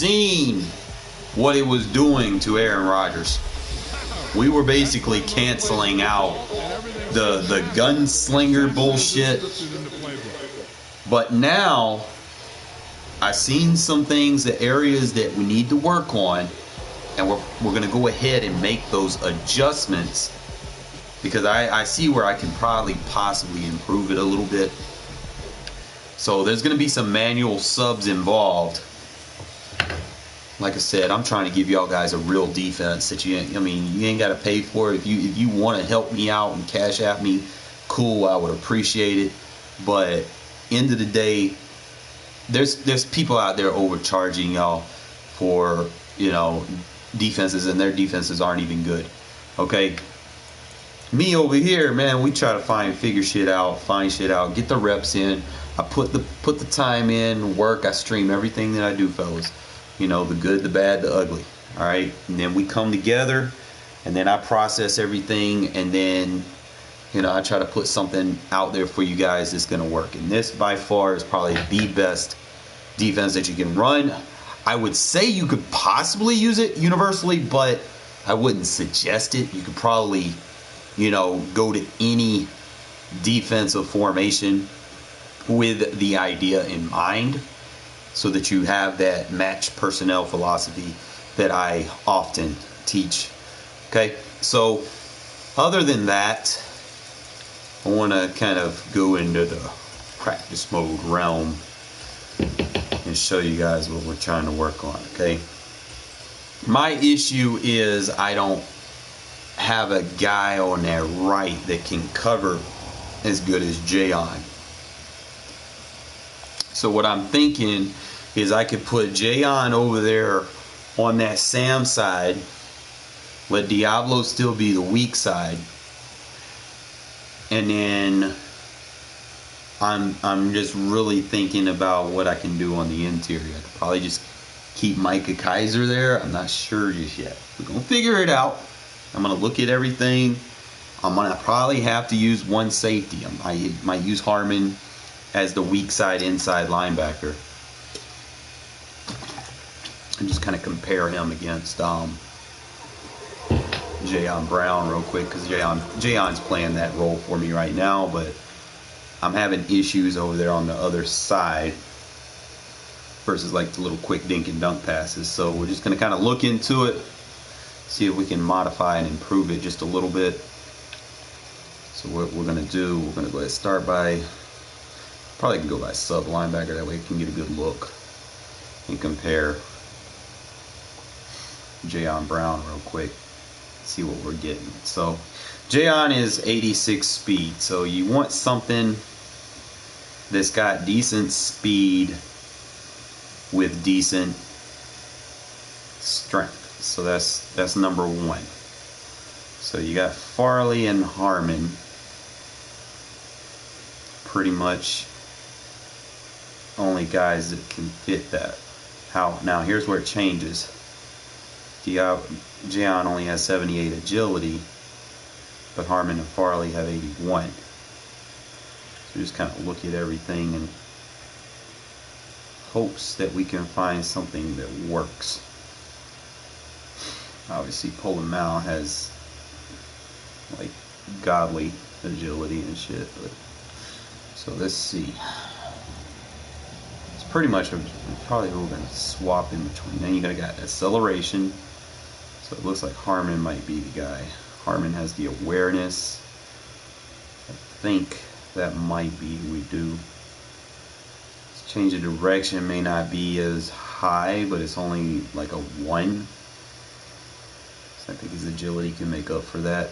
seen what it was doing to Aaron Rodgers. We were basically canceling out the gunslinger bullshit. But now I've seen some things, the areas that we need to work on, and we're going to go ahead and make those adjustments, because I see where I can probably possibly improve it a little bit. So there's going to be some manual subs involved. Like I said, I'm trying to give y'all guys a real defense that you ain't got to pay for it. If you want to help me out and cash at me, cool, I would appreciate it. But end of the day, there's people out there overcharging y'all for, defenses, and their defenses aren't even good. Okay? Me over here, man, we try to figure shit out, find shit out, get the reps in. I put the time in, work, I stream everything that I do, fellas. The good, the bad, the ugly. All right? And then we come together, and then I process everything, and then, I try to put something out there for you guys that's going to work. And this, by far, is probably the best defense that you can run. I would say you could possibly use it universally, but I wouldn't suggest it. You could probably, go to any defensive formation with the idea in mind, so that you have that match personnel philosophy that I often teach. Okay, so other than that, I want to kind of go into the practice mode realm and show you guys what we're trying to work on. Okay, my issue is I don't have a guy on that right that can cover as good as Jayon. So what I'm thinking is I could put Jayon over there on that Sam side, let Diablo still be the weak side, and then I'm just really thinking about what I can do on the interior. I could probably just keep Micah Kaiser there. I'm not sure just yet. We're gonna figure it out. I'm gonna look at everything. I'm gonna probably have to use one safety. I might use Harmon as the weak side inside linebacker, and just kind of compare him against Jayon Brown real quick, because Jayon's playing that role for me right now, but I'm having issues over there on the other side versus like the little quick dink and dunk passes. So we're just going to kind of look into it, see if we can modify and improve it just a little bit. So what we're going to do, we're going to go ahead and start by, probably can go by sub linebacker, that way we can get a good look and compare Jayon Brown real quick, see what we're getting. So Jayon is 86 speed, so you want something that's got decent speed with decent strength. So that's number one. So you got Farley and Harmon, pretty much only guys that can fit that. Now here's where it changes. Jayon only has 78 agility, but Harmon and Farley have 81. So just kind of look at everything in hopes that we can find something that works. Obviously, Pulling Mal has like godly agility and shit, but so let's see. It's pretty much probably we're gonna swap in between. Then you got acceleration. So it looks like Harmon might be the guy. Harmon has the awareness. I think that might be who we do. Let's change the direction, may not be as high, but it's only like a 1. So I think his agility can make up for that.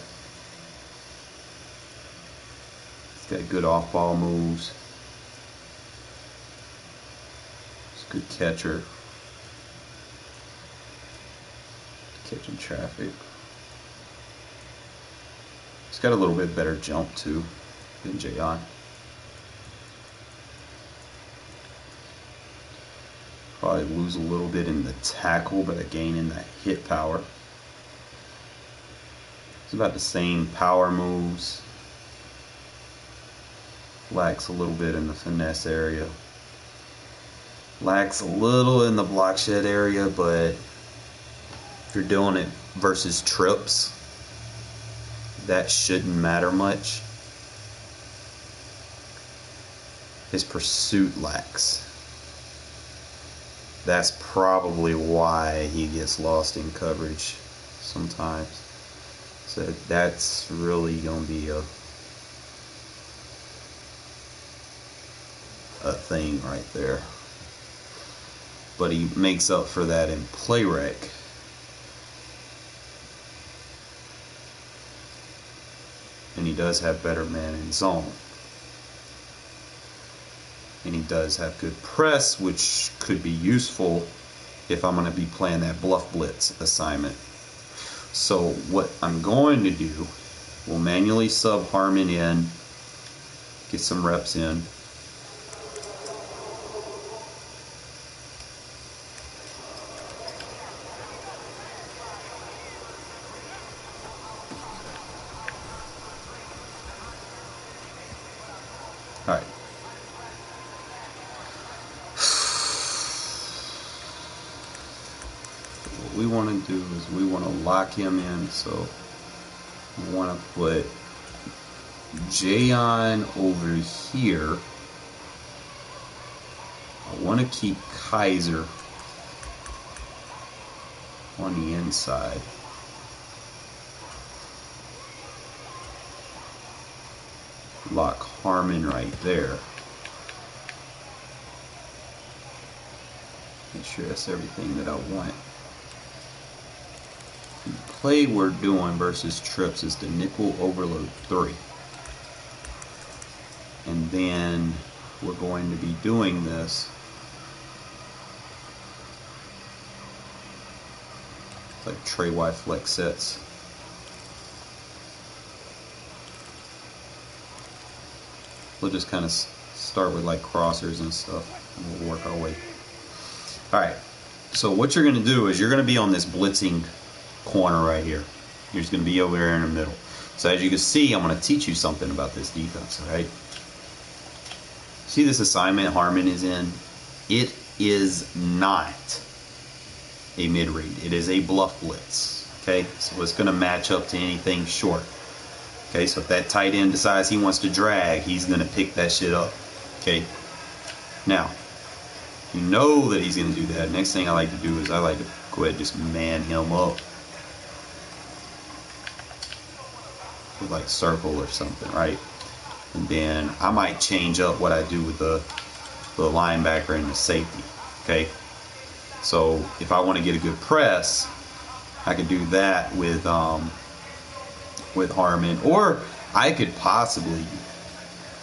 He's got good off-ball moves. He's a good catcher. Catching traffic. He's got a little bit better jump too than Jayon. Probably lose a little bit in the tackle, but a gain in the hit power. It's about the same power moves. Lacks a little bit in the finesse area. Lacks a little in the block shed area, but if you're doing it versus trips, that shouldn't matter much. His pursuit lacks. That's probably why he gets lost in coverage sometimes. So that's really going to be a thing right there. But he makes up for that in play rec. And he does have better man in zone. And he does have good press, which could be useful if I'm going to be playing that bluff blitz assignment. So what I'm going to do, we'll manually sub Harmon in, get some reps in. All right. What we want to do is we want to lock him in. So we want to put Jayon over here. I want to keep Kaiser on the inside. Lock Harmon right there. Make sure that's everything that I want. The play we're doing versus trips is the nickel overload 3. And then we're going to be doing this like Trey Y flex sets. We'll just kind of start with like crossers and stuff, and we'll work our way. All right, so what you're going to do is you're going to be on this blitzing corner right here. You're just going to be over there in the middle. So as you can see, I'm going to teach you something about this defense, all right? See this assignment Harmon is in? It is not a mid-read. It is a bluff blitz, okay? So it's going to match up to anything short. Okay, so if that tight end decides he wants to drag, he's going to pick that shit up. Okay, now, you know that he's going to do that. Next thing I like to do is I like to go ahead and just man him up with like circle or something, right? And then I might change up what I do with the linebacker and the safety. Okay, so if I want to get a good press, I could do that with Harmon, or I could possibly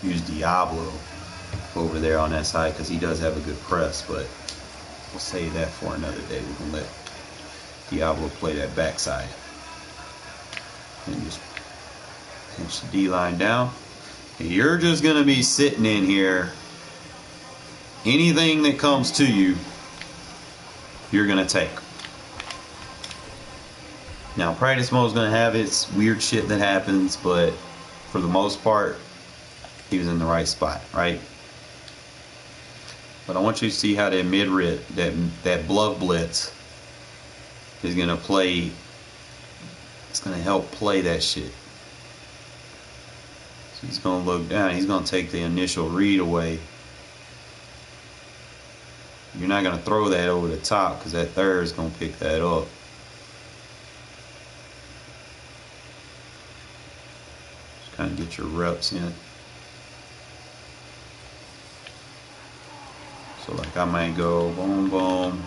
use Diablo over there on that side because he does have a good press, but we'll save that for another day. We can let Diablo play that backside and just pinch the D-line down. And you're just going to be sitting in here. Anything that comes to you, you're going to take. Now, practice mode is going to have its weird shit that happens, but for the most part, he was in the right spot, right? But I want you to see how that mid-rit, that bluff blitz is going to play. It's going to help play that shit. So he's going to look down. He's going to take the initial read away. You're not going to throw that over the top because that third is going to pick that up. Kind of get your reps in. So like I might go boom, boom.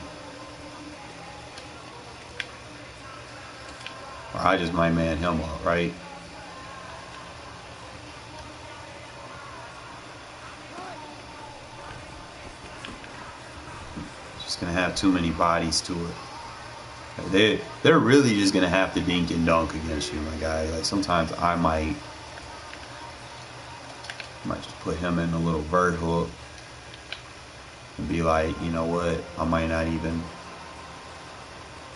Or I just might man him up, right? Just gonna have too many bodies to it. They're really just gonna have to dink and dunk against you, my guy. Like sometimes I might just put him in a little vert hook and be like, you know what, I might not even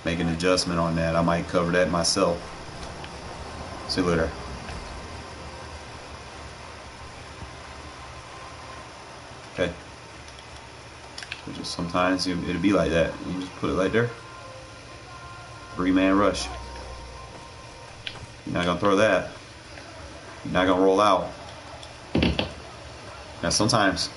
make an adjustment on that. I might cover that myself. See you later. Okay. We'll just sometimes it'll be like that. You just put it right there. 3-man rush. You're not gonna throw that. You're not gonna roll out. Now sometimes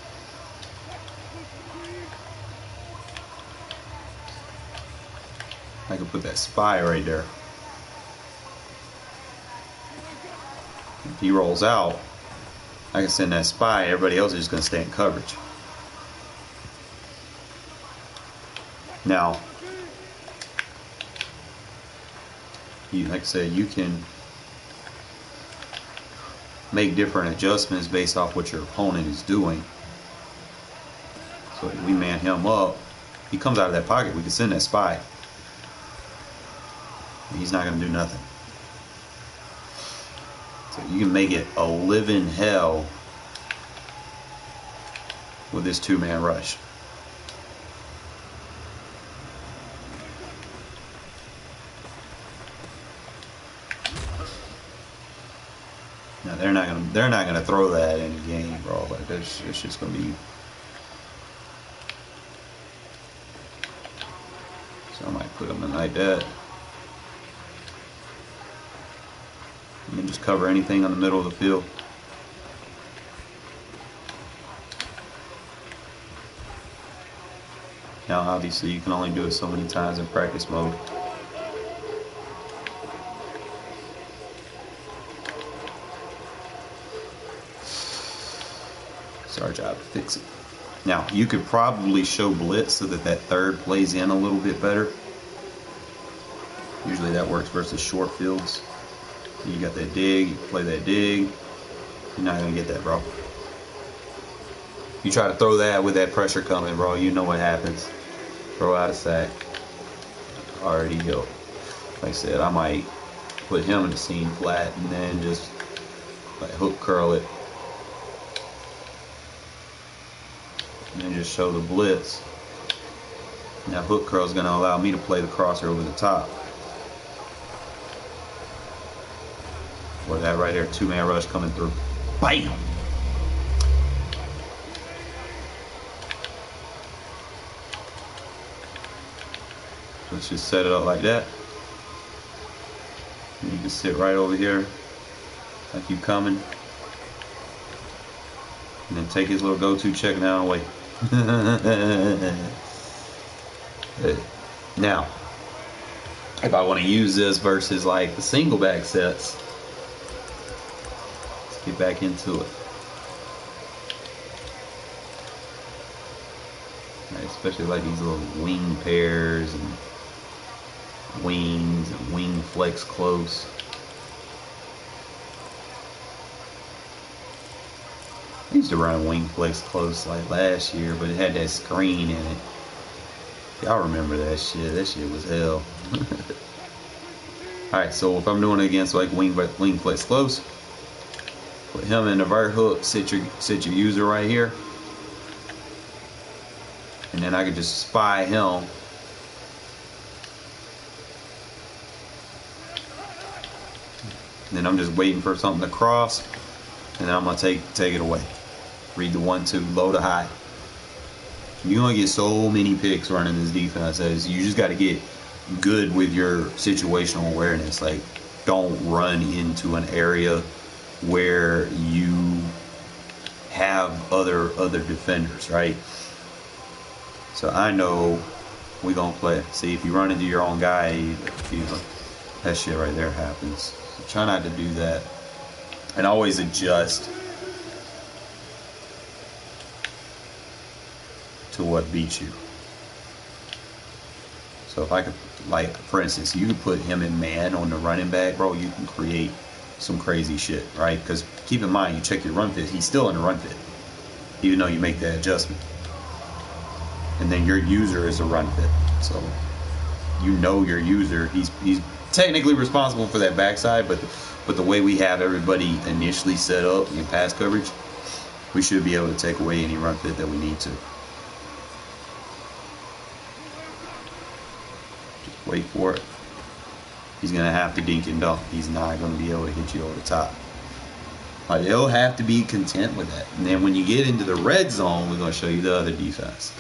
I can put that spy right there. If he rolls out, I can send that spy. Everybody else is just gonna stay in coverage. Now, like I said, you can make different adjustments based off what your opponent is doing. So if we man him up, he comes out of that pocket, we can send that spy. He's not going to do nothing. So you can make it a living hell with this 2-man rush. Now they're not gonna throw that in the game, bro. Like it's just gonna be. So I might put them in like that. You can just cover anything on the middle of the field. Now obviously you can only do it so many times in practice mode. It's our job to fix it. Now you could probably show blitz so that that third plays in a little bit better. Usually that works versus short fields. You got that dig, you play that dig. You're not gonna get that, bro. You try to throw that with that pressure coming, bro, you know what happens. Throw out a sack. Already go. Like I said, I might put him in the seam flat and then just like hook curl it. And then just show the blitz. Now hook curl is gonna allow me to play the crosser over the top. Or that right there, 2-man rush coming through. Bam! Let's just set it up like that. And you can sit right over here, like you coming. And then take his little go-to check down away. Now, if I want to use this versus like the single back sets, let's get back into it. Right, especially like these little wing pairs and wings and wing flex close. I used to run wing flex close like last year, but it had that screen in it. Y'all remember that shit? That shit was hell. Alright, so if I'm doing it against like wing flex close, put him in the vert hook, sit your user right here. And then I can just spy him. And then I'm just waiting for something to cross. And then I'm going to take it away. Read the 1-2, low to high. You're going to get so many picks running this defense. You just got to get good with your situational awareness. Like, don't run into an area where you have other defenders, right? So I know we're going to play. See, if you run into your own guy, that shit right there happens. So try not to do that. And always adjust to what beats you. So if I could, like, for instance, you could put him in man on the running back, bro, you can create some crazy shit, right? Because keep in mind, you check your run fit, he's still in the run fit, even though you make that adjustment. And then your user is a run fit. So you know your user, he's technically responsible for that backside, but the way we have everybody initially set up in pass coverage, we should be able to take away any run fit that we need to. Just wait for it. He's going to have to dink and dunk. He's not going to be able to hit you over the top. Like, he'll have to be content with that. And then when you get into the red zone, we're going to show you the other defense.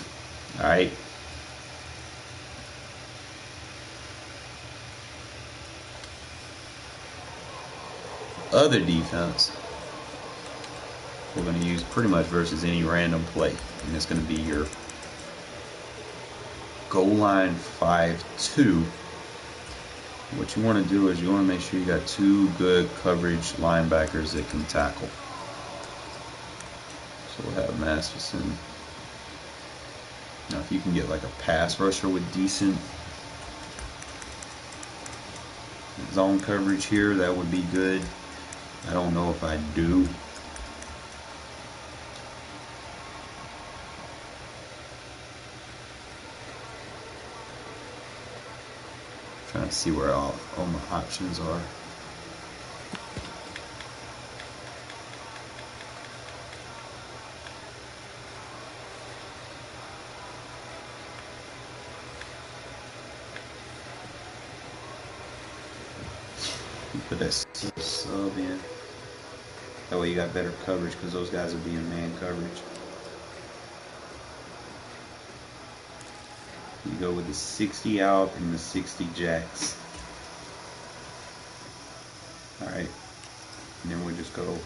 All right. Other defense we're going to use pretty much versus any random play, and it's going to be your goal line 5-2. What you want to do is you want to make sure you got two good coverage linebackers that can tackle. So we'll have Masterson. Now if you can get like a pass rusher with decent zone coverage here, that would be good. I don't know if I do. Trying to see where all my options are. Put that sub in. That way you got better coverage because those guys will be in man coverage. You go with the 60 out and the 60 jacks. Alright. And then we'll just go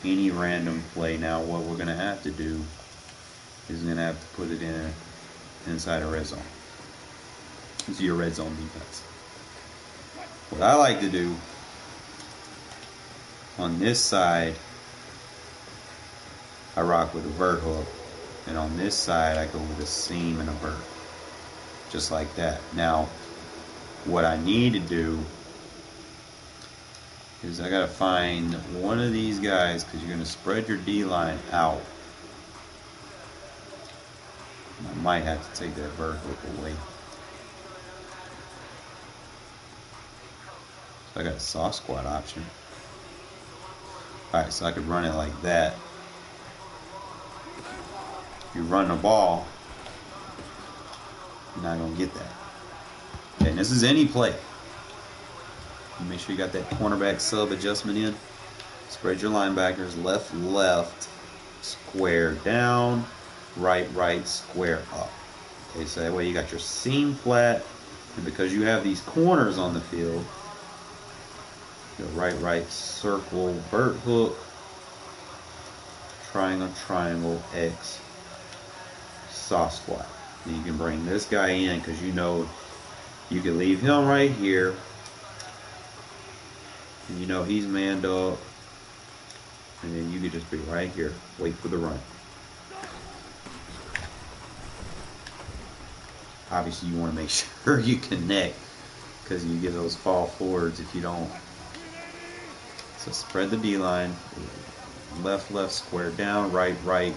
any random play. Now what we're going to have to do is going to have to put it in inside a red zone. This is your red zone defense. What I like to do on this side, I rock with a vert hook. And on this side, I go with a seam and a vert. Just like that. Now, what I need to do is I got to find one of these guys because you're going to spread your D-line out. I might have to take that vert hook away. So I got a soft squat option. Alright, so I could run it like that. If you run the ball, you're not going to get that. Okay, and this is any play. Make sure you got that cornerback sub adjustment in. Spread your linebackers left, left, square down, right, right, square up. Okay, so that way you got your seam flat, and because you have these corners on the field, your right, right, circle, vert hook, triangle, triangle, X, soft squat. And you can bring this guy in because you know you can leave him right here. And you know he's manned up. And then you could just be right here. Wait for the run. Obviously you want to make sure you connect because you get those fall forwards if you don't. So spread the D-line. Left, left, square down, right, right,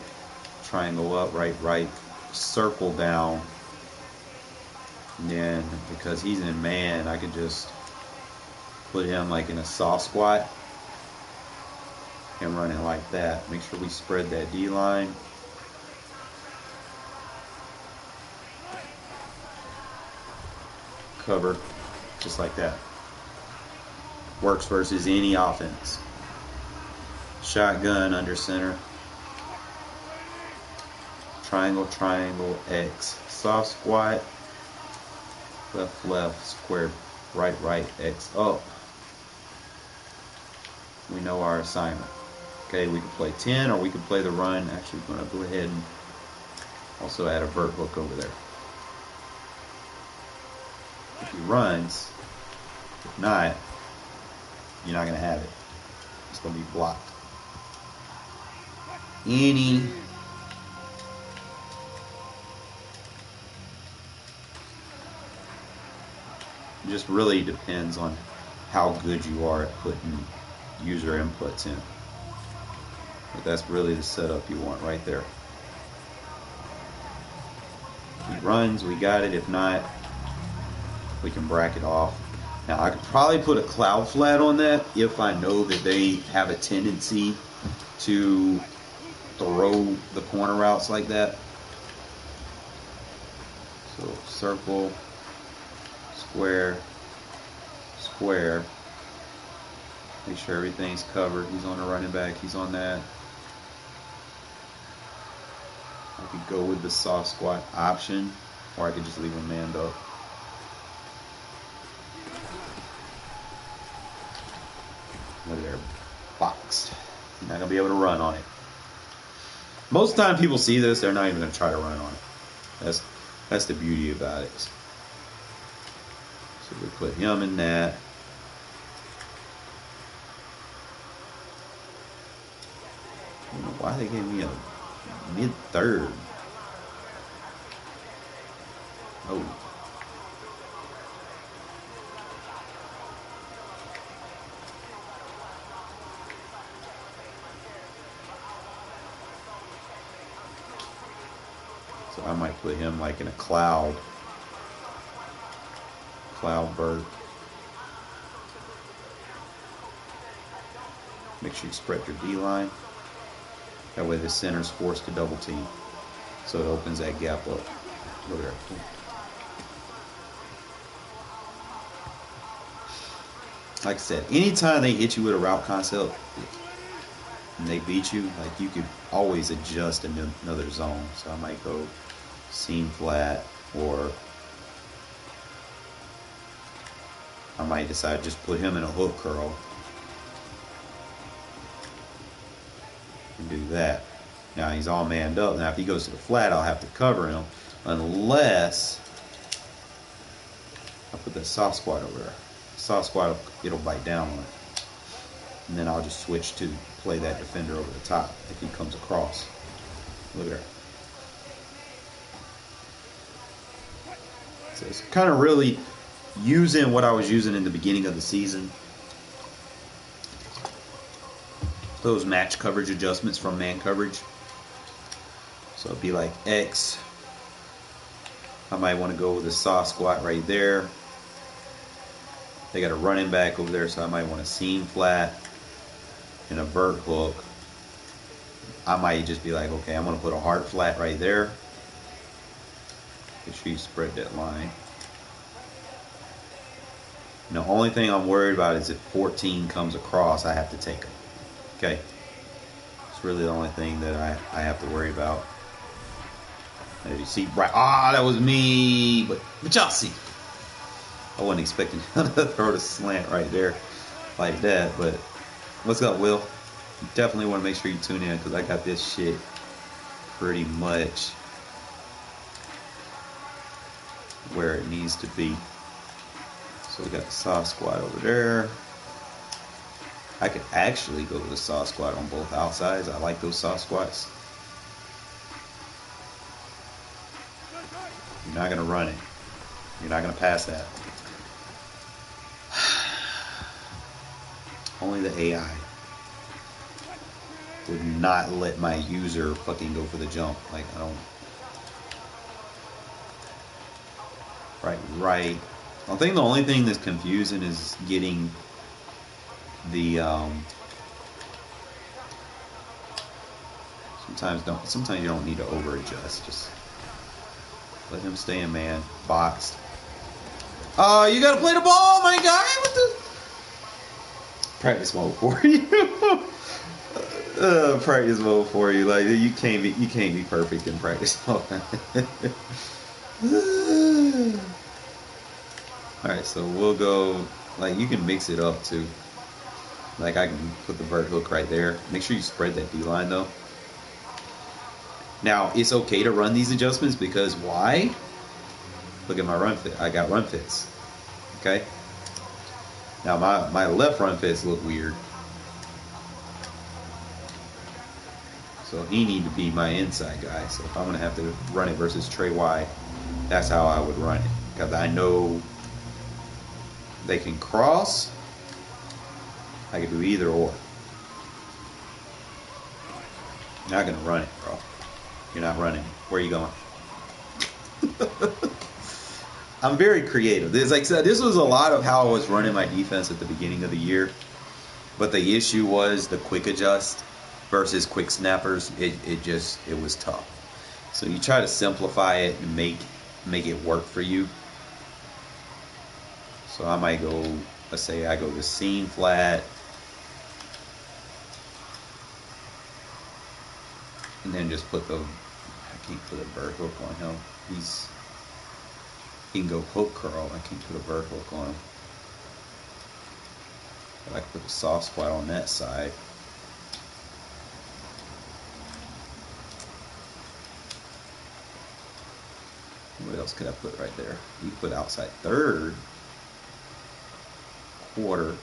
triangle up, right, right, circle down. And then because he's in man, I could just put him like in a soft squat and run it like that. Make sure we spread that D-line. Cover just like that. Works versus any offense. Shotgun under center. Triangle, triangle, X. Soft squat. Left, left, square, right, right, X up. We know our assignment. Okay, we can play 10 or we can play the run. Actually, we're going to go ahead and also add a vert hook over there. If he runs, if not, you're not going to have it. It's going to be blocked. Just really depends on how good you are at putting user inputs in. But that's really the setup you want right there. If he runs, we got it. If not, we can bracket off. Now I could probably put a cloud flat on that if I know that they have a tendency to throw the corner routes like that. So circle, square, square. Make sure everything's covered. He's on the running back. He's on that. I could go with the soft squat option, or I could just leave him manned up. Look at there, boxed. You're not gonna be able to run on it. Most of the time people see this, they're not even gonna try to run on it. That's the beauty about it. So we put him in that. I don't know why they gave me a mid-third. Oh. So I might put him like in a cloud bird. Make sure you spread your D line. That way the center's forced to double team. So it opens that gap up. Look there. Like I said, anytime they hit you with a route concept and they beat you, like you could always adjust another zone. So I might go seam flat, or I might decide just put him in a hook curl and do that. Now he's all manned up. Now if he goes to the flat, I'll have to cover him unless I put that soft squat over there. Soft squat, it'll bite down on it. And then I'll just switch to play that defender over the top if he comes across. Look at that. So it's kind of really using what I was using in the beginning of the season. Those match coverage adjustments from man coverage. So it'd be like X. I might want to go with a soft squat right there. They got a running back over there, so I might want a seam flat and a vert hook. I might just be like, okay, I'm going to put a hard flat right there. Make sure you spread that line. And the only thing I'm worried about is if 14 comes across, I have to take him. Okay. It's really the only thing that I have to worry about. As you see, right? Ah, that was me. But y'all see. I wasn't expecting to throw the slant right there like that. But what's up, Will? You definitely want to make sure you tune in because I got this shit pretty much where it needs to be. So we got the soft squat over there. I could actually go with a soft squat on both outsides. I like those soft squats. You're not going to run it. You're not going to pass that. Only the AI would not let my user fucking go for the jump. Like, I don't. Right. I think the only thing that's confusing is getting the sometimes you don't need to over adjust. Just let him stay in man, boxed. Oh, you gotta play the ball, my guy. What the practice mode for you? Practice mode for you. Like you can't be perfect in practice mode. All right, so we'll go. Like you can mix it up too. Like I can put the vert hook right there. Make sure you spread that D line though. Now it's okay to run these adjustments because why? Look at my run fit. I got run fits. Okay. Now my left run fits look weird. So he need to be my inside guy. So if I'm gonna have to run it versus Trey White, that's how I would run it. Because I know they can cross. I can do either or. You're not gonna run it, bro. You're not running. Where are you going? I'm very creative. This, like I said, this was a lot of how I was running my defense at the beginning of the year. But the issue was the quick adjust versus quick snappers. It was tough. So you try to simplify it and make it work for you. So I might go, let's say I go to seam flat. And then just put the, Can't put a bird hook on him. He can go hook curl. I can't put a bird hook on him. But I can put the soft spot on that side. What else could I put right there? You put outside third. Quarter.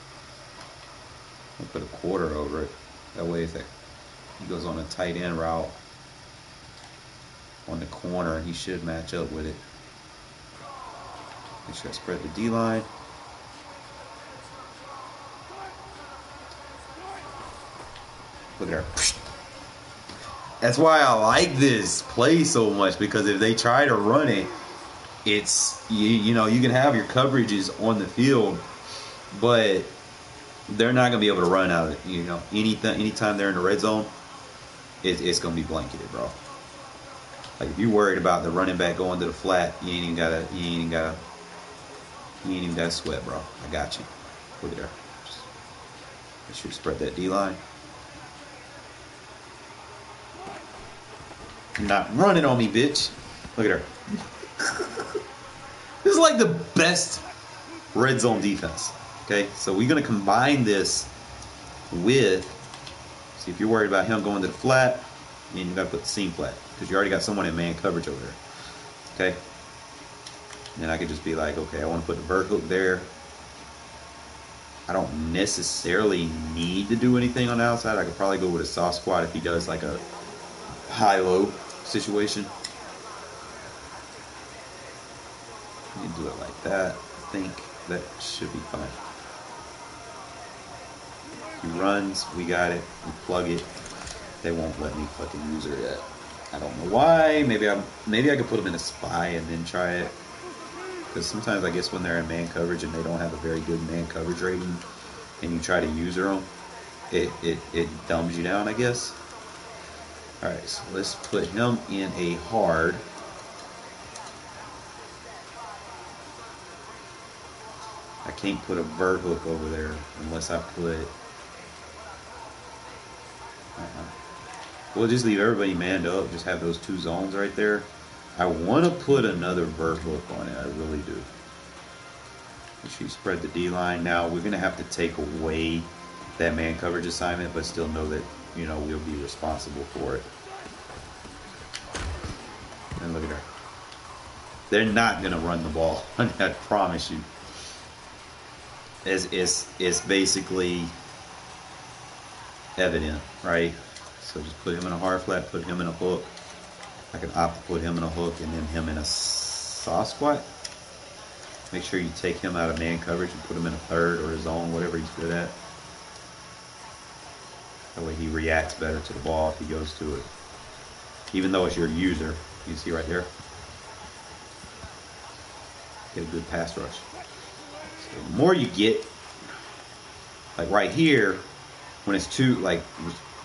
I'll put a quarter over it. That way if he goes on a tight end route on the corner, he should match up with it. Make sure I spread the D line. Look at her. That's why I like this play so much, because if they try to run it, it's you know, you can have your coverages on the field, but they're not gonna be able to run out of it. You know, anytime they're in the red zone, it's gonna be blanketed, bro. Like if you're worried about the running back going to the flat, you ain't even gotta sweat, bro. I got you. Look at there. Just make sure you spread that D line. You're not running on me, bitch. Look at her. This is like the best red zone defense. Okay, so we're gonna combine this with. See, if you're worried about him going to the flat, then you gotta put the seam flat, because you already got someone in man coverage over there. Okay. And then I could just be like, okay, I want to put the vert hook there. I don't necessarily need to do anything on the outside. I could probably go with a soft squat if he does like a high-low situation. You can do it like that. I think that should be fine. He runs, we got it, we plug it. They won't let me fucking use her yet. I don't know why. Maybe I could put them in a spy and then try it. Because sometimes I guess when they're in man coverage and they don't have a very good man coverage rating, and you try to use them, it dumbs you down, I guess. All right, so let's put him in a hard. I can't put a vert hook over there unless I put. We'll just leave everybody manned up. Just have those two zones right there. I want to put another vert hook on it. I really do. Make sure you spread the D line. Now we're gonna have to take away that man coverage assignment, but still know that, you know, we'll be responsible for it. And look at her. They're not gonna run the ball. I promise you. It's basically evident, right? So just put him in a hard flat, put him in a hook. I can opt to put him in a hook and then him in a soft squat. Make sure you take him out of man coverage and put him in a third or a zone, whatever he's good at. That way he reacts better to the ball if he goes to it. Even though it's your user, you see right there. Get a good pass rush. So the more you get, like right here, when it's two, like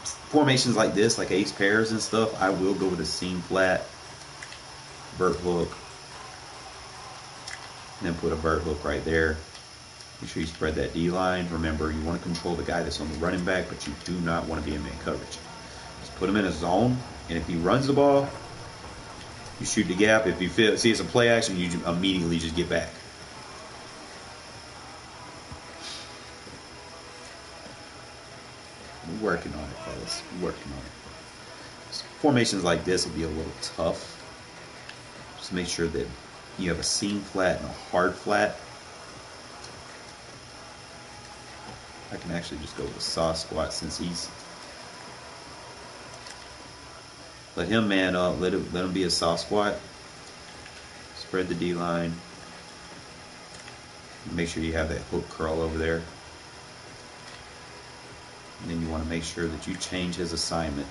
formations like this, like ace pairs and stuff, I will go with a seam flat, vert hook, and then put a vert hook right there. Make sure you spread that D line. Remember, you want to control the guy that's on the running back, but you do not want to be in man coverage. Just put him in a zone, and if he runs the ball, you shoot the gap. If you see it's a play action, you immediately just get back. We're working on it, fellas. We're working on it. So formations like this will be a little tough. Just make sure that you have a seam flat and a hard flat. I can actually just go with a soft squat since he's. Let him man up. Let him be a soft squat. Spread the D line. Make sure you have that hook curl over there. And then you want to make sure that you change his assignment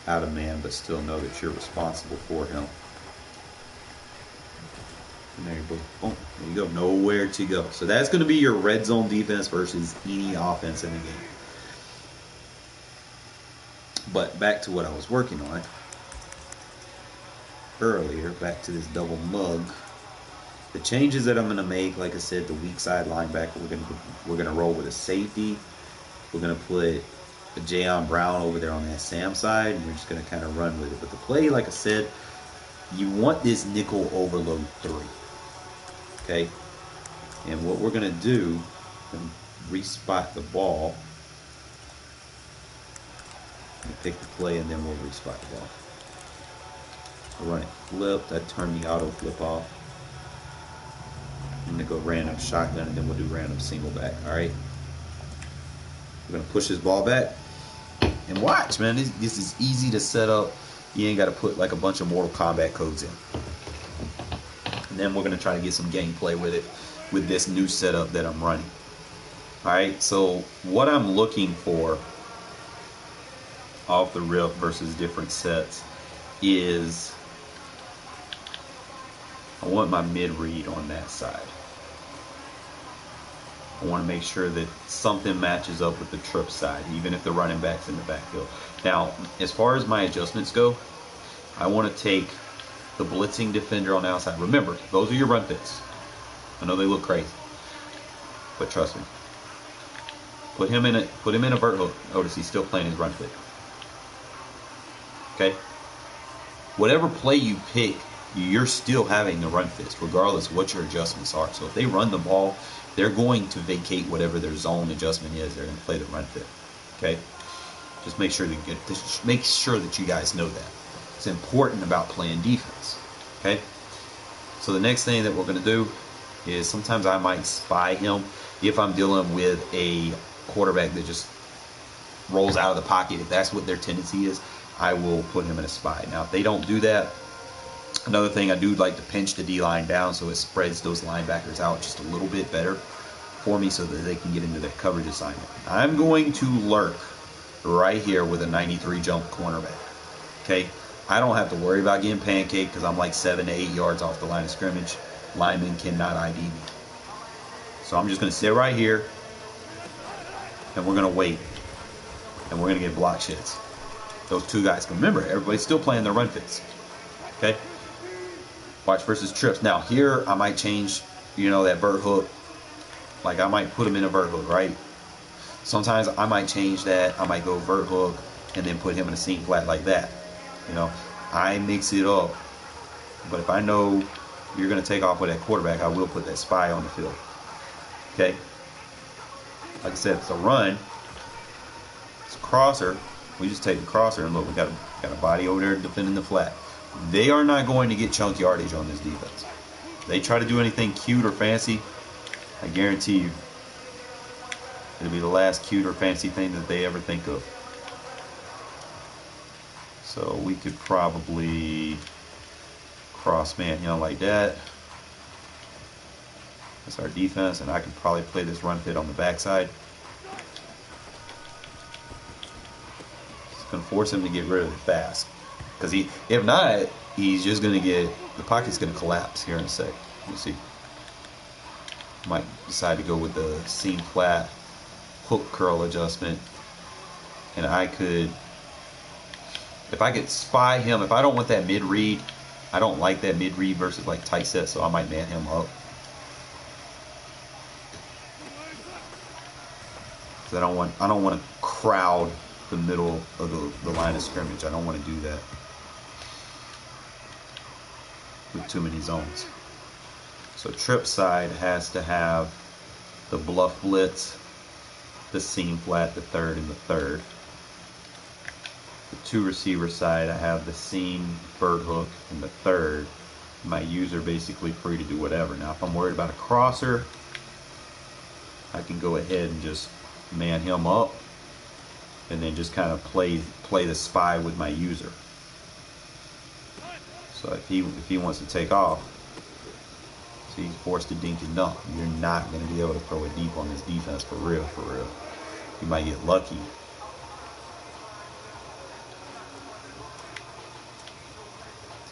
out of man, but still know that you're responsible for him. And there you go. Boom. There you go. Nowhere to go. So that's going to be your red zone defense versus any offense in the game. But back to what I was working on earlier, back to this double mug. The changes that I'm going to make, like I said, the weak side linebacker, we're going to roll with a safety. We're going to put a Jayon Brown over there on that Sam side, and we're just going to kind of run with it. But the play, like I said, you want this nickel overload 3. Okay? And what we're going to do, respot the ball. Pick the play, and then we'll respot the ball. I'll run it flipped. I turn the auto flip off. I'm going to go random shotgun, and then we'll do random single back. All right? We're going to push this ball back. And watch, man. This is easy to set up. You ain't got to put like a bunch of Mortal Kombat codes in. And then we're going to try to get some gameplay with it, with this new setup that I'm running. All right? So what I'm looking for off the rip versus different sets is I want my mid read on that side. I want to make sure that something matches up with the trip side, even if the running back's in the backfield. Now, as far as my adjustments go, I want to take the blitzing defender on the outside. Remember, those are your run fits. I know they look crazy, but trust me. Put him in a vert hook. Notice he's still playing his run fit. Okay? Whatever play you pick, you're still having the run fits, regardless of what your adjustments are. So if they run the ball, they're going to vacate whatever their zone adjustment is. They're going to play the run fit. Okay? Just make sure that you guys know that. It's important about playing defense. Okay? So the next thing that we're going to do is sometimes I might spy him if I'm dealing with a quarterback that just rolls out of the pocket. If that's what their tendency is, I will put him in a spy. Now, if they don't do that, another thing, I do like to pinch the D-line down so it spreads those linebackers out just a little bit better for me so that they can get into their coverage assignment. I'm going to lurk right here with a 93 jump cornerback. Okay? I don't have to worry about getting pancaked because I'm like 7 to 8 yards off the line of scrimmage. Linemen cannot ID me. So I'm just going to sit right here, and we're going to wait, and we're going to get block shits. Those two guys. Remember, everybody's still playing their run fits. Okay? Watch versus trips. Now, here, I might change, that vert hook. Like, I might put him in a vert hook, right? Sometimes I might change that. I might go vert hook and then put him in a seam flat like that. I mix it up. But if I know you're going to take off with that quarterback, I will put that spy on the field. Okay? Like I said, it's a run. It's a crosser. We just take the crosser and look, we got a body over there defending the flat. They are not going to get chunk yardage on this defense. If they try to do anything cute or fancy, I guarantee you it'll be the last cute or fancy thing that they ever think of. So we could probably cross man him like that. That's our defense, and I could probably play this run fit on the backside. Going to force him to get rid of it fast, because if not, he's just going to get, the pocket's going to collapse here in a sec. You'll see. Might decide to go with the seam flat hook curl adjustment, and I could, if I could spy him, if I don't want that mid read, I don't like that mid read versus like tight set, so I might man him up. Because I don't want to crowd the middle of the line of scrimmage. I don't want to do that with too many zones. So trip side has to have the bluff blitz, the seam flat, the third, and the third. The two receiver side, I have the seam, bird hook, and the third. My user basically free to do whatever. Now, if I'm worried about a crosser, I can go ahead and just man him up, and then just kind of play the spy with my user. So if he wants to take off, so he's forced to dink and dunk. You're not going to be able to throw it deep on this defense for real, for real. You might get lucky.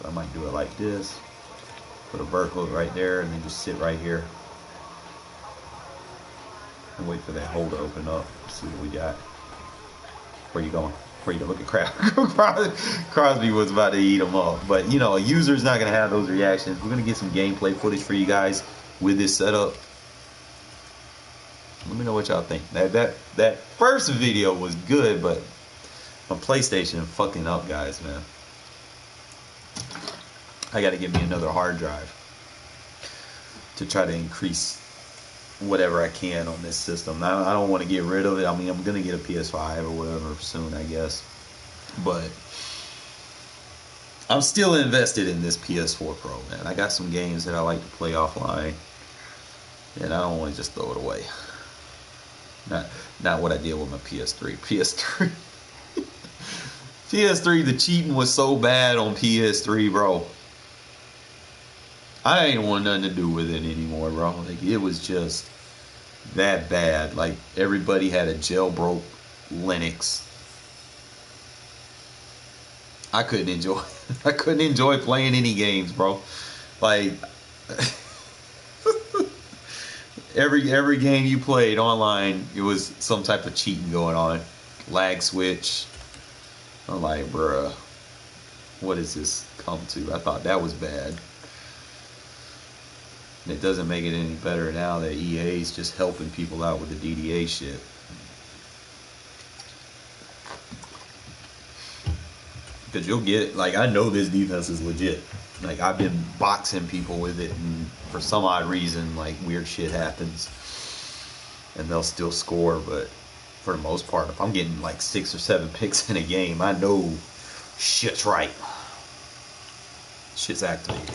So I might do it like this. Put a vert hook right there, and then just sit right here and wait for that hole to open up. Let's see what we got. Where you going? Where you going? Look at Crosby was about to eat him up. But, a user's not going to have those reactions. We're going to get some gameplay footage for you guys with this setup. Let me know what y'all think. That first video was good, but my PlayStation fucking up, guys, man. I got to get me another hard drive to try to increase whatever I can on this system. I don't want to get rid of it. I mean, I'm gonna get a PS5 or whatever soon, I guess. But I'm still invested in this PS4 Pro, man. I got some games that I like to play offline, and I don't want to just throw it away. Not what I did with my PS3. PS3, the cheating was so bad on PS3, bro. I ain't want nothing to do with it anymore, bro. Like, it was just that bad. Like, everybody had a jailbroke Linux. I couldn't enjoy playing any games, bro. Like, every game you played online, it was some type of cheating going on. Lag switch. I'm like, bruh, what does this come to? I thought that was bad. And it doesn't make it any better now that EA is just helping people out with the DDA shit. Because you'll get it. Like, I know this defense is legit. Like, I've been boxing people with it, and for some odd reason, like, weird shit happens. And they'll still score, but for the most part, if I'm getting like 6 or 7 picks in a game, I know shit's right. Shit's activated.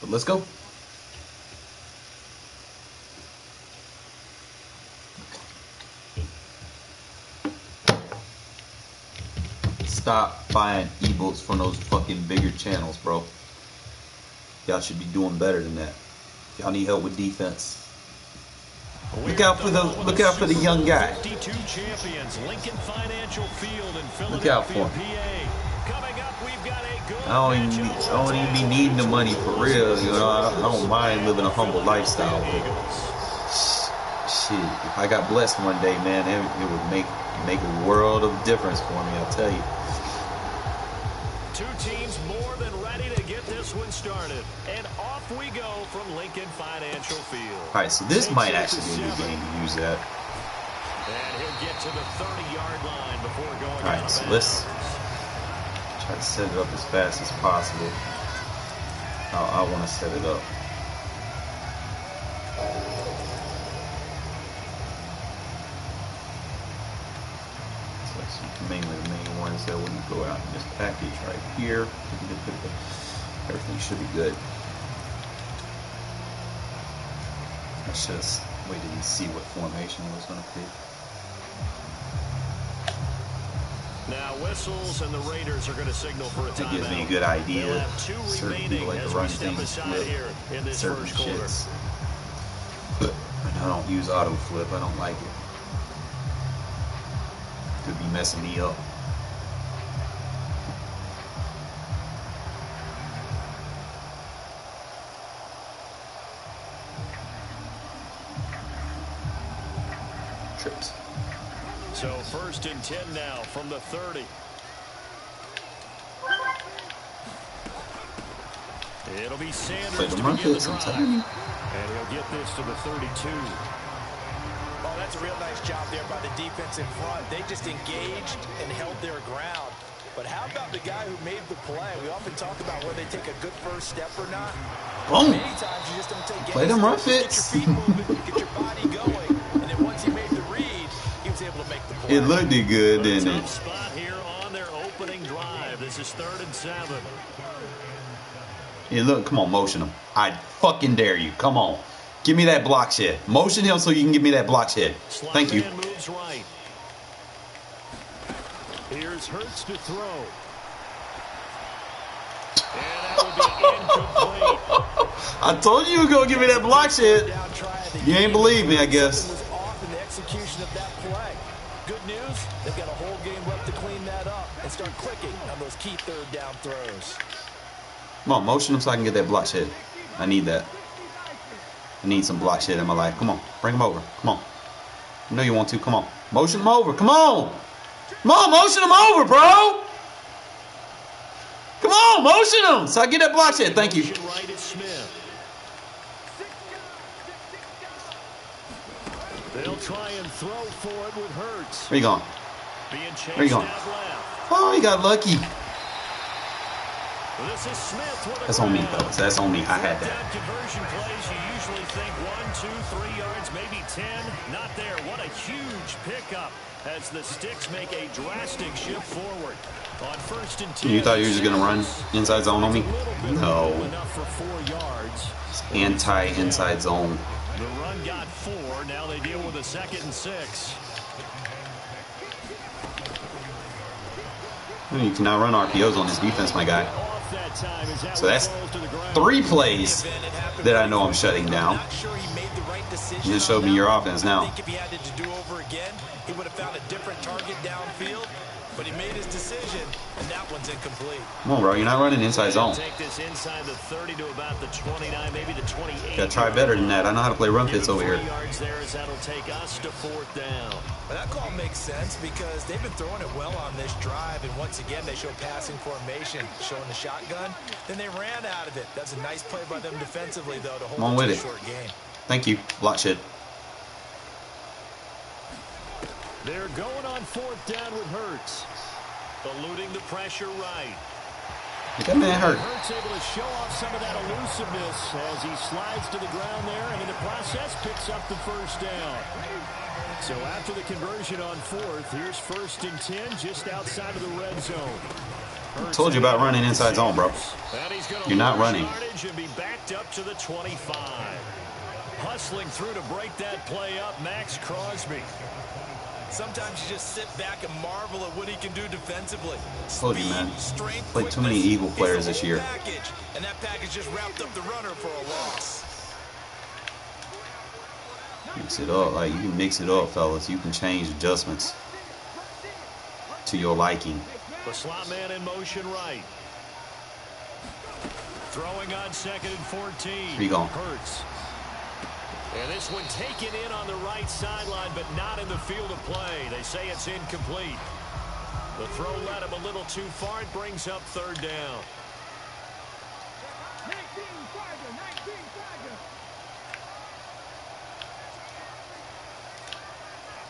But let's go. Stop buying ebooks from those fucking bigger channels, bro. Y'all should be doing better than that. Y'all need help with defense. Look out for the young guy. Look out for him. I don't even be needing the money for real. You know, I don't mind living a humble lifestyle. But shit, if I got blessed one day, man, it would make a world of difference for me. I'll tell you. Two teams more than ready to get this one started. And off we go from Lincoln Financial Field. All right, so this might actually be a good game to use that. And he'll get to the 30-yard line before going. All right, so let's try to set it up as fast as possible. I want to set it up. Mainly the main ones that when you go out in this package right here, everything should be good. I should have waited and see what formation it was going to be. Now whistles and the Raiders are going to signal for a timeout. That gives me a good idea. Certain people like to run things flip, certain shits. And I don't use auto flip. I don't like it. Could be messing me up. Trips. So 1st and 10 now from the 30. It'll be Sanders to begin the drive. And he'll get this to the 32. Oh, that's a real nice job there by the defense in front. They just engaged and held their ground. But how about the guy who made the play? We often talk about whether they take a good first step or not. Boom. Many times you just don't take Play them rough fits. Get your feet moving, get your body going. And then once he made the read, he was able to make the play. It looked good, didn't it? Spot here on their opening drive. This is 3rd and 7. Yeah, look, come on, motion him. I fucking dare you. Come on. Give me that block shit. Motion him so you can give me that block shit. Thank you. Moves right. Here's Hurts to throw. And that will be incomplete. I told you were going to give me that block shit. You ain't believe me, I guess. Was off in the execution of that play. Good news, they've got a whole game left to clean that up and start clicking on those key 3rd down throws. Come on, motion him so I can get that block shit. I need that. I need some block shit in my life. Come on, bring him over. Come on. You know you want to. Come on. Motion him over. Come on. Come on, motion him over, bro. Come on, motion him so I get that block shit. Thank you. They'll try and throw for it with Hurts. Where you going? Where you going? Oh, he got lucky. This is Smith with That's on me, fellas. That's on me. I had that. Conversion plays, you usually think 1, 2, 3 yards, maybe 10. Not there. What a huge pickup as the Sticks make a drastic shift forward. On 1st and 10. You thought you were just going to run inside zone on me? No. Enough for 4 yards. It's anti-inside zone. The run got 4. Now they deal with a 2nd and 6. You cannot run RPOs on this defense, my guy. So that's 3 plays that I know I'm shutting down. You just showed me your offense now. I think if he had to do over again, he would have found a different target downfield. But he made his decision, and that one's incomplete. Come on, bro. You're not running inside zone. Take this inside the 30 to about the 29, maybe the 28. Gotta try better than that. I know how to play run fits over here. Yards there as that'll take us to 4th down. But that call makes sense because they've been throwing it well on this drive, and once again they show passing formation, showing the shotgun. Then they ran out of it. That's a nice play by them defensively, though, to hold it to a short game. Thank you. Block shit. They're going on 4th down with Hurts. Eluding the pressure right. Get that man hurt. Hurts able to show off some of that elusiveness as he slides to the ground there, and in the process picks up the 1st down. So after the conversion on 4th, here's 1st and 10 just outside of the red zone. I told you about running inside zone, bro. You're not running. And be backed up to the 25. Hustling through to break that play up, Max Crosby. Sometimes you just sit back and marvel at what he can do defensively. Told you, man. Played too many Eagle players this year. And that package just wrapped up the runner for a loss. Mix it up. Like, you can mix it up, fellas. You can change adjustments to your liking. The slot man in motion right. Throwing on 2nd and 14. Where you going? Hurts. And this one taken in on the right sideline, but not in the field of play. They say it's incomplete. The throw led him a little too far. It brings up 3rd down.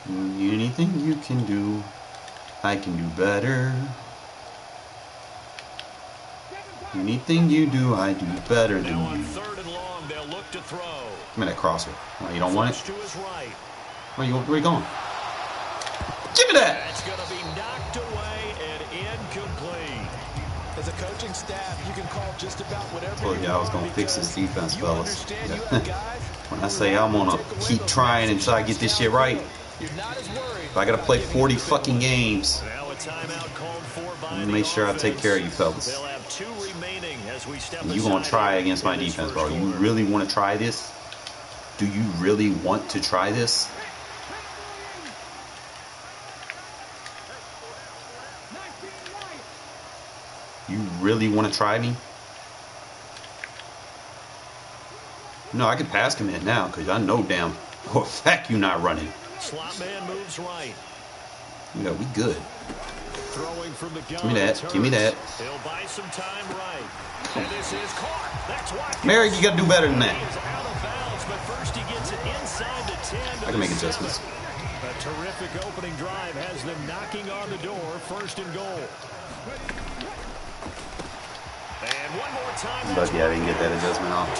Anything you can do, I can do better. Anything you do, I do better than Now on you. 3rd and long, they'll look to throw. Give me that crosser. Oh, you don't want it? To his right. Where you going? Give me that! That's going to be knocked away and incomplete. As a coaching staff, you can call just about whatever. Told you I was gonna fix this defense, fellas. When I say I'm gonna keep trying and try to get this shit right, if I gotta play 40 fucking games, Now a timeout called for by I'm gonna make sure I take care of you fellas. They'll have 2 remaining as we step You gonna try against my defense, bro? You really want to try this? Do you really want to try this? You really want to try me? No, I can pass commit now because I know damn for a fact you're not running. Slot man moves right. Yeah, we good. Throwing from the gun. Give me that. Give me that. He'll buy some time right. And this is Carr. That's Watkins. Mary, you gotta do better than that. He's out of bounds, but first he gets it inside the 10. I can make adjustments. A terrific opening drive has them knocking on the door. 1st and goal. And one more time. But yeah, I didn't get that adjustment off.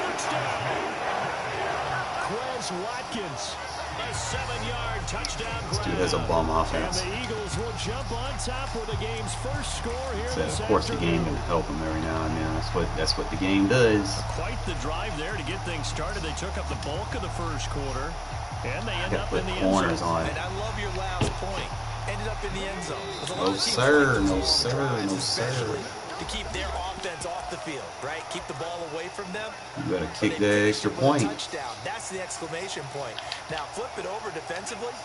Quez Watkins. A 7-yard touchdown grab. This dude has a bum offense. And the Eagles will jump on top with the game's first score here this Of course, the game can help him every now and then. That's what the game does. Quite the drive there to get things started. They took up the bulk of the first quarter, and they end up in the end zone. And I love your last point. Ended up in the end zone. No sir, no sir, no sir. To keep their offense off the field, right? Keep the ball away from them. You gotta kick that extra point. Touchdown. That's the exclamation point. Now flip it over defensively.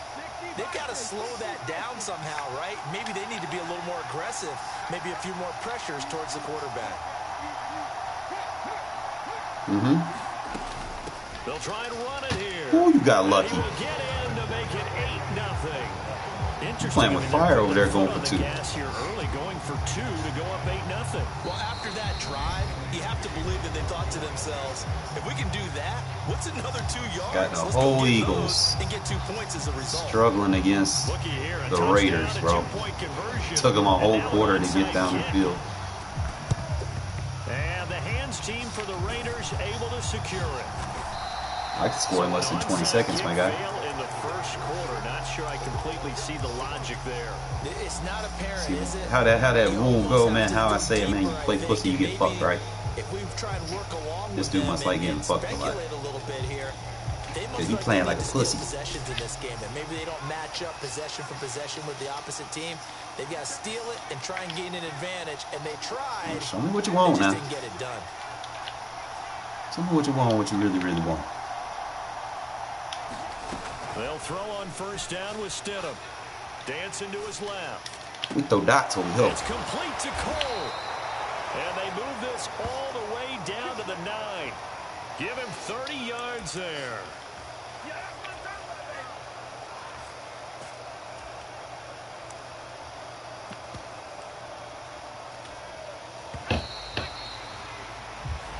They've got to slow that down somehow, right? Maybe they need to be a little more aggressive. Maybe a few more pressures towards the quarterback. They'll try and run it here. Oh, you got lucky. They will get in to make it 8-0. Playing with fire over there, going for 2. Here early, going for 2 to go up 8-0. Well, after that drive, you have to believe that they thought to themselves, if we can do that, what's another 2 yards? Got the whole Eagles and get 2 points as a result. struggling against the Raiders, bro. Took them a whole quarter to get down the field. And the hands team for the Raiders able to secure it. I could score in less than 20 seconds, my guy. In the first quarter, not sure I completely see the logic there. It's not apparent, is it? How that rule go, man? How I say it, man? You play pussy, you get fucked, right? If we try and work along This dude must like getting fucked a lot. Because he playing like a pussy. Possessions in this game, and maybe they don't match up possession for possession with the opposite team. They've got to steal it and try and gain an advantage, and they tried. Show me what you want now. Didn't get it done. Tell me what you want, what you really, really want. They'll throw on first down with Stidham. Dancing to his left. We throw dots over here. It's complete to Cole. And they move this all the way down to the 9. Give him 30 yards there.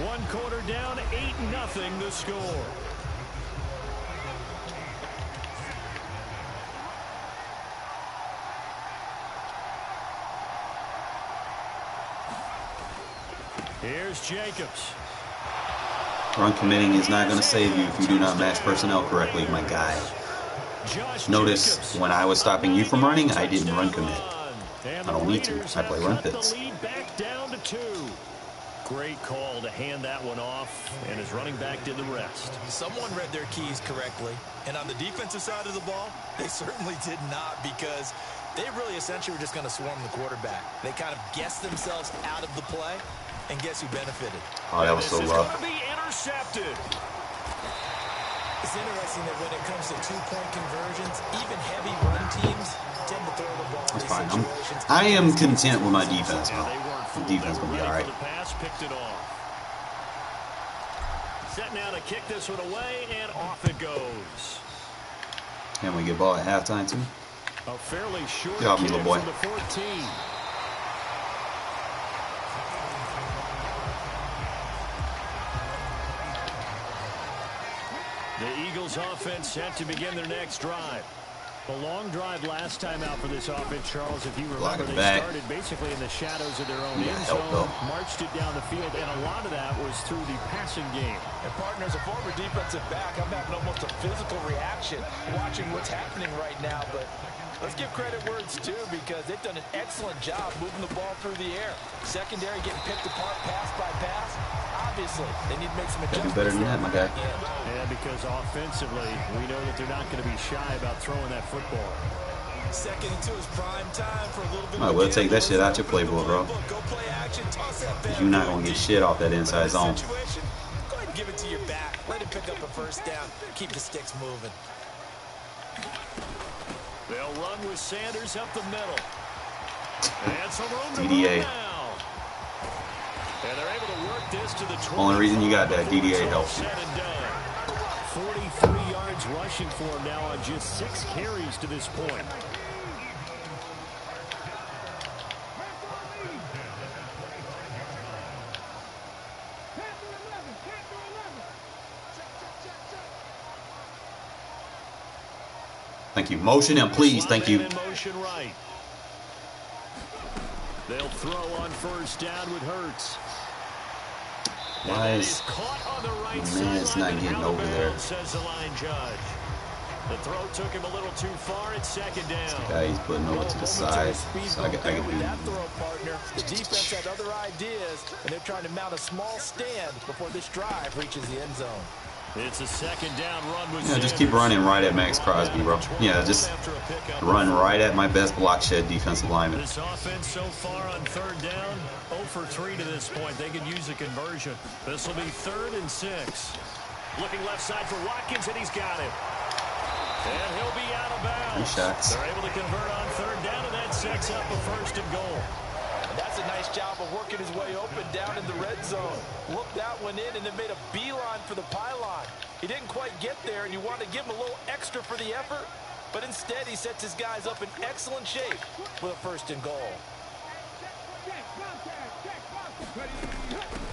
One quarter down, 8-0 the score. Here's Jacobs. Run committing is not going to save you if you do not match personnel correctly, my guy. Notice when I was stopping you from running, I didn't run commit. I don't need to. I play run fits. Great call to hand that one off, and his running back did the rest. Someone read their keys correctly, and on the defensive side of the ball, they certainly did not, because they really essentially were just going to swarm the quarterback. They kind of guessed themselves out of the play, and guess who benefited? Oh, that was so rough. Be intercepted. It's interesting that when it comes to 2-point conversions, even heavy run teams tend to throw the ball. That's fine. I am content with my defense, man. The defense will be all right. Picked it off. Set now to kick this one away, and off it goes. Can we get ball at halftime too? A fairly short Good job, little boy. from the 14. The Eagles offense set to begin their next drive. A long drive last time out for this offense, Charles. If you remember, they started basically in the shadows of their own end zone, marched it down the field, and a lot of that was through the passing game. And partners, a former defensive back, I'm having almost a physical reaction watching what's happening right now. But let's give credit where it's due, because they've done an excellent job moving the ball through the air. Secondary getting picked apart pass by pass. Obviously, they need to make some adjustments. Do better than that, my guy. Yeah, because offensively, we know that they're not going to be shy about throwing that football. Second into his prime time for a little bit. Might well take that shit out your playbook, bro. Because you're not going to get shit off that inside zone. Go ahead and give it to your back. Let him pick up a first down. Keep the sticks moving. They'll run with Sanders up the middle. And some room to DDA. And they're able to work this to the 20. Only reason you got that DDA helps you. 43 yards rushing for him now on just 6 carries to this point. Thank you. Motion and please, thank you. Motion right. They'll throw on first down with Hurts. Why is man is not getting over there? Says the line judge. The throw took him a little too far. It's second down. The guy he's putting over to the side, so I can do that throw, partner. The defense had other ideas, and they're trying to mount a small stand before this drive reaches the end zone. It's a second down run with just keep running right at Max Crosby, bro. Yeah, just run right at my best block shed defensive lineman. This offense so far on third down, 0 for 3 to this point. They could use a conversion. This will be 3rd and 6. Looking left side for Watkins, and he's got it. And he'll be out of bounds. They're able to convert on third down, and that sets up a 1st and goal. And that's a nice job of working his way open down in the red zone. Looked that one in and then made a beeline for the pylon. He didn't quite get there, and you want to give him a little extra for the effort. But instead, he sets his guys up in excellent shape with a first and goal.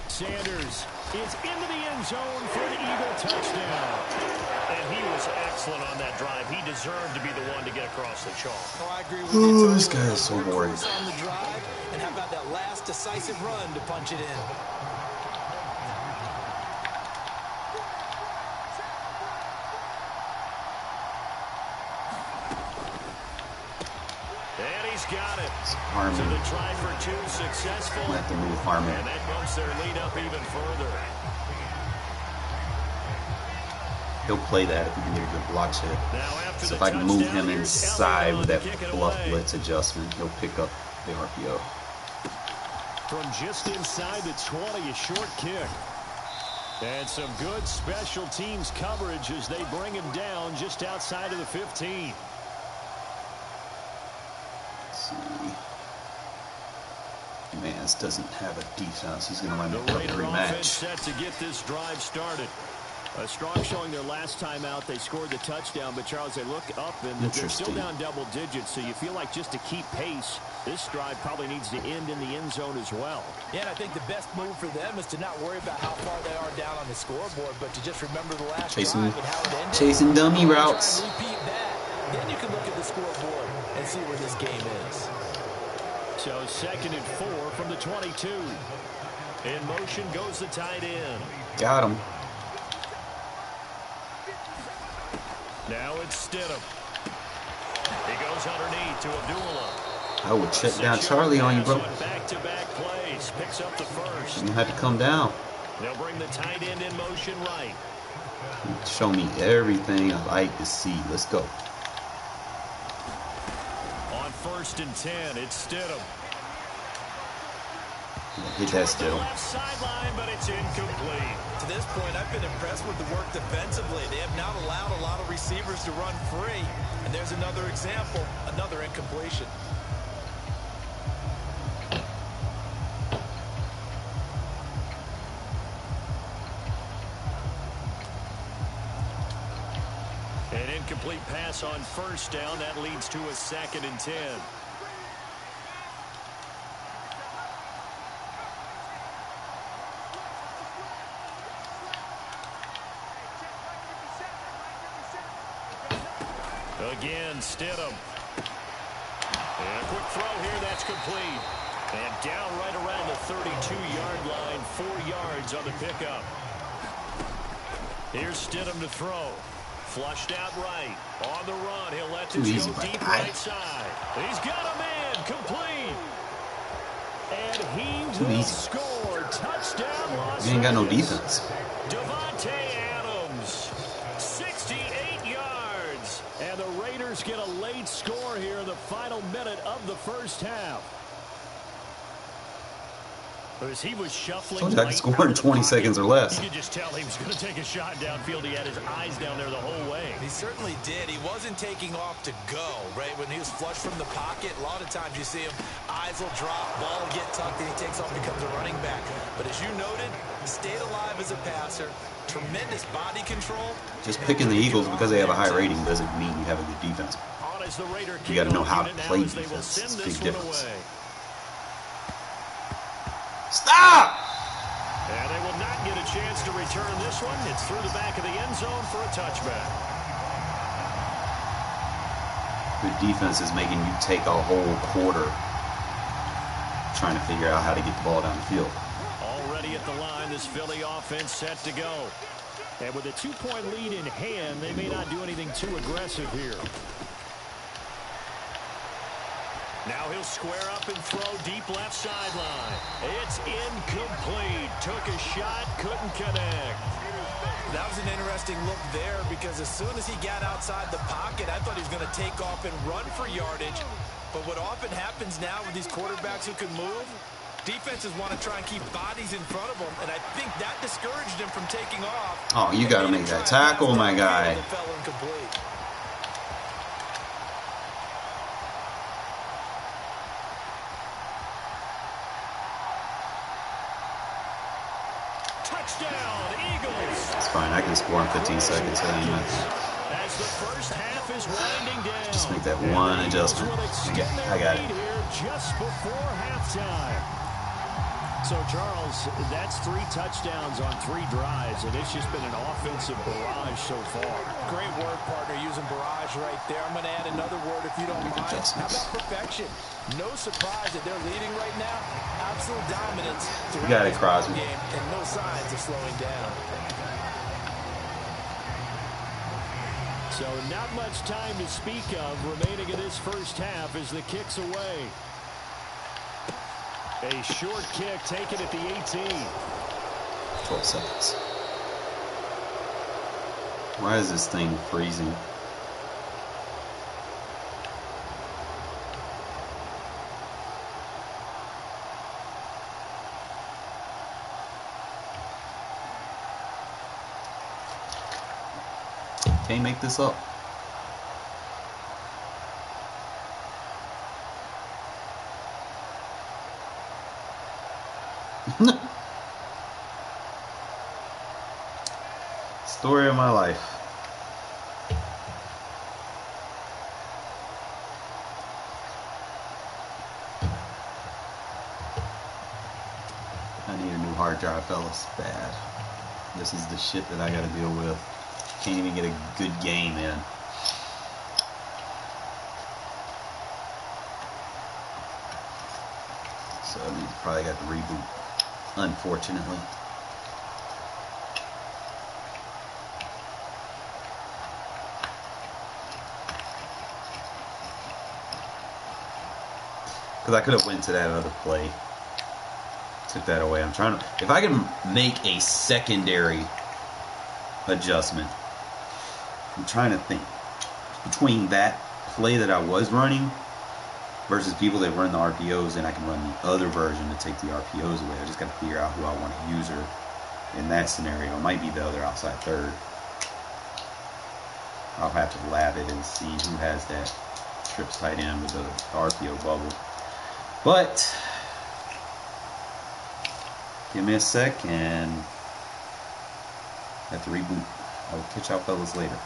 Sanders is into the end zone for an Eagle touchdown. And he was excellent on that drive. He deserved to be the one to get across the chalk. Oh, I agree with you totally. This guy is so boring. On the drive, and how about that last decisive run to punch it in? Got it. Harmon. So the try for two successful. We'll have to move Harmon. And that bumps their lead up even further. He'll play that if we can get a good block hit. So if I can touchdown, move him inside with that bluff blitz adjustment, he'll pick up the RPO. From just inside the 20, a short kick. And some good special teams coverage as they bring him down just outside of the 15. Mans doesn't have a defense. He's going to run a rematch. Set to get this drive started. A strong showing their last time out. They scored the touchdown, but Charles, they look up and they're still down double digits. So you feel like just to keep pace, this drive probably needs to end in the end zone as well. Yeah, and I think the best move for them is to not worry about how far they are down on the scoreboard, but to just remember the last drive and how it ended. Chasing dummy routes. Repeat that. Then you can look at the scoreboard and see where this game is. So 2nd and 4 from the 22. In motion goes the tight end. Got him. Now it's Stidham. He goes underneath to Abdullah. I would check down Charlie on you, bro. Back-to-back plays. Picks up the first. You had to come down. They'll bring the tight end in motion right. Show me everything I like to see. Let's go. On 1st and 10, it's Stidham. Hit that still. Left sideline, but it's incomplete. To this point, I've been impressed with the work defensively. They have not allowed a lot of receivers to run free. And there's another example, another incompletion. An incomplete pass on 1st down. That leads to a 2nd and 10. Again, Stidham. And a quick throw here, that's complete. And down right around the 32-yard line, 4 yards on the pickup. Here's Stidham to throw. Flushed out right. On the run, he'll let this go deep right side. He's got a man, complete. And he will score. Touchdown, Los Angeles. You ain't got no defense. Devontae Adams, 68 yards. And the Raiders get a late score here in the final minute of the first half. As he was shuffling, I could score in 20 seconds or less. You could just tell he was going to take a shot downfield. He had his eyes down there the whole way. He certainly did. He wasn't taking off to go, right? When he was flushed from the pocket, a lot of times you see him, eyes will drop, ball will get tucked, and he takes off, becomes a running back. But as you noted, he stayed alive as a passer. Tremendous body control. Just picking the Eagles because they have a high rating doesn't mean you have a good defense. You got to know how to play defense. It's a big difference. Stop! And they will not get a chance to return this one. It's through the back of the end zone for a touchback. Good defense is making you take a whole quarter trying to figure out how to get the ball down the field. Already at the line, this Philly offense set to go. And with a 2-point lead in hand, they may not do anything too aggressive here. Now he'll square up and throw deep left sideline. It's incomplete. Took a shot, couldn't connect. That was an interesting look there because as soon as he got outside the pocket, I thought he was going to take off and run for yardage. But what often happens now with these quarterbacks who can move, defenses want to try and keep bodies in front of them, and I think that discouraged him from taking off. Oh, you got to make that tackle, my guy. Touchdown, Eagles. It's fine. I can score in 15 seconds. As the first half is winding down. Just make that one adjustment. I got it. Here just before halftime. So, Charles, that's 3 touchdowns on 3 drives, and it's just been an offensive barrage so far. Great word, partner, using barrage right there. I'm going to add another word if you don't mind. How about perfection? No surprise that they're leading right now. Absolute dominance throughout this ball game, and no signs of slowing down. So not much time to speak of remaining in this first half as the kick's away. A short kick taken at the 18. 12 seconds. Why is this thing freezing? Can't make this up. Story of my life. I need a new hard drive, fellas. Bad. This is the shit that I gotta deal with. Can't even get a good game in. So I probably got to reboot, unfortunately. Because I could have went to that other play. Took that away. I'm trying to... If I can make a secondary adjustment, I'm trying to think. Between that play that I was running versus people that run the RPOs, and I can run the other version to take the RPOs away. I just got to figure out who I want to use her in that scenario. It might be the other outside third. I'll have to lab it and see who has that trips tight end with the RPO bubble. But give me a sec and have to reboot. I will catch y'all fellas later.